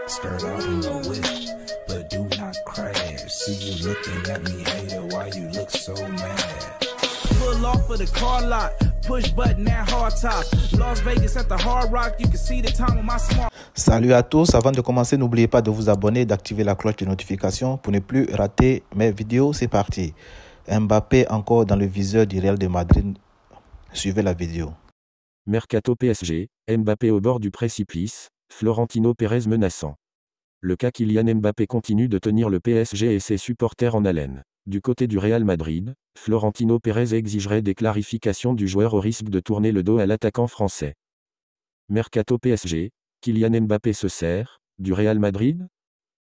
Skirt out in the whip, but do not crash. See you looking at me, hater, why you look so mad? Pull off of the car lot, push button at hard top. Las Vegas at the Hard Rock, you can see the time on my smart. Salut à tous, avant de commencer, n'oubliez pas de vous abonner et d'activer la cloche de notification pour ne plus rater mes vidéos. C'est parti. Mbappé encore dans le viseur du Real de Madrid. Suivez la vidéo. Mercato PSG, Mbappé au bord du précipice, Florentino Pérez menaçant. Le cas Kylian Mbappé continue de tenir le PSG et ses supporters en haleine. Du côté du Real Madrid, Florentino Pérez exigerait des clarifications du joueur au risque de tourner le dos à l'attaquant français. Mercato PSG, Kylian Mbappé se sert du Real Madrid?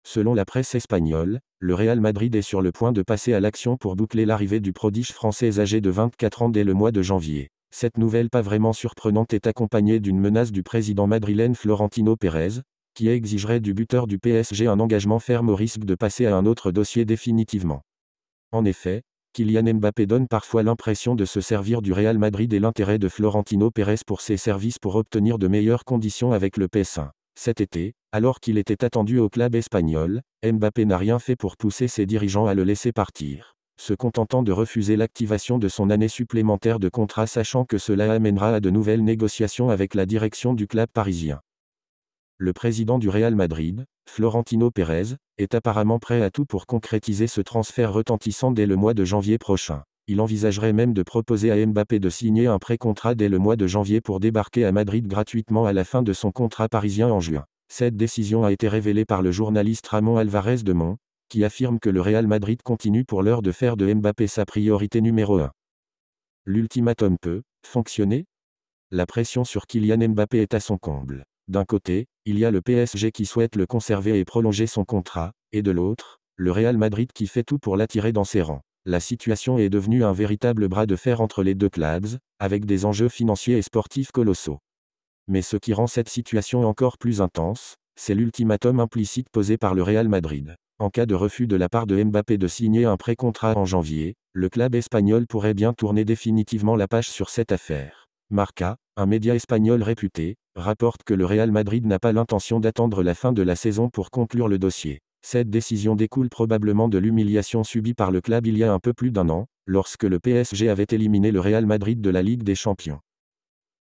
Selon la presse espagnole, le Real Madrid est sur le point de passer à l'action pour boucler l'arrivée du prodige français âgé de 24 ans dès le mois de janvier. Cette nouvelle pas vraiment surprenante est accompagnée d'une menace du président madrilène Florentino Pérez, qui exigerait du buteur du PSG un engagement ferme au risque de passer à un autre dossier définitivement. En effet, Kylian Mbappé donne parfois l'impression de se servir du Real Madrid et l'intérêt de Florentino Pérez pour ses services pour obtenir de meilleures conditions avec le PSG. Cet été, alors qu'il était attendu au club espagnol, Mbappé n'a rien fait pour pousser ses dirigeants à le laisser partir, se contentant de refuser l'activation de son année supplémentaire de contrat sachant que cela amènera à de nouvelles négociations avec la direction du club parisien. Le président du Real Madrid, Florentino Pérez, est apparemment prêt à tout pour concrétiser ce transfert retentissant dès le mois de janvier prochain. Il envisagerait même de proposer à Mbappé de signer un pré-contrat dès le mois de janvier pour débarquer à Madrid gratuitement à la fin de son contrat parisien en juin. Cette décision a été révélée par le journaliste Ramon Alvarez de Mon, qui affirme que le Real Madrid continue pour l'heure de faire de Mbappé sa priorité numéro 1. L'ultimatum peut fonctionner? La pression sur Kylian Mbappé est à son comble. D'un côté, il y a le PSG qui souhaite le conserver et prolonger son contrat, et de l'autre, le Real Madrid qui fait tout pour l'attirer dans ses rangs. La situation est devenue un véritable bras de fer entre les deux clubs, avec des enjeux financiers et sportifs colossaux. Mais ce qui rend cette situation encore plus intense, c'est l'ultimatum implicite posé par le Real Madrid. En cas de refus de la part de Mbappé de signer un pré-contrat en janvier, le club espagnol pourrait bien tourner définitivement la page sur cette affaire. Marca, un média espagnol réputé, rapporte que le Real Madrid n'a pas l'intention d'attendre la fin de la saison pour conclure le dossier. Cette décision découle probablement de l'humiliation subie par le club il y a un peu plus d'un an, lorsque le PSG avait éliminé le Real Madrid de la Ligue des Champions.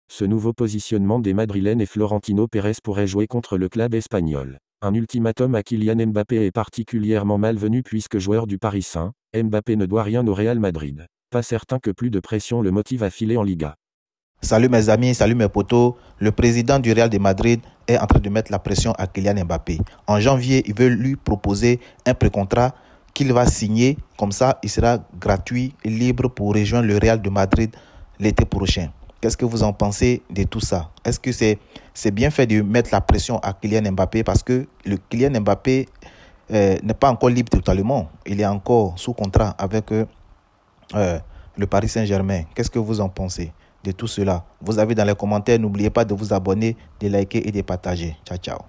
Ce nouveau positionnement des Madrilènes et Florentino Pérez pourrait jouer contre le club espagnol. Un ultimatum à Kylian Mbappé est particulièrement malvenu puisque joueur du Paris Saint-Germain, Mbappé ne doit rien au Real Madrid. Pas certain que plus de pression le motive à filer en Liga. Salut mes amis, salut mes potos. Le président du Real de Madrid est en train de mettre la pression à Kylian Mbappé. En janvier, il veut lui proposer un pré-contrat qu'il va signer. Comme ça, il sera gratuit et libre pour rejoindre le Real de Madrid l'été prochain. Qu'est-ce que vous en pensez de tout ça? Est-ce que c'est bien fait de mettre la pression à Kylian Mbappé parce que le Kylian Mbappé n'est pas encore libre totalement. Il est encore sous contrat avec le Paris Saint-Germain. Qu'est-ce que vous en pensez de tout cela? Vous avez dans les commentaires, n'oubliez pas de vous abonner, de liker et de partager. Ciao, ciao.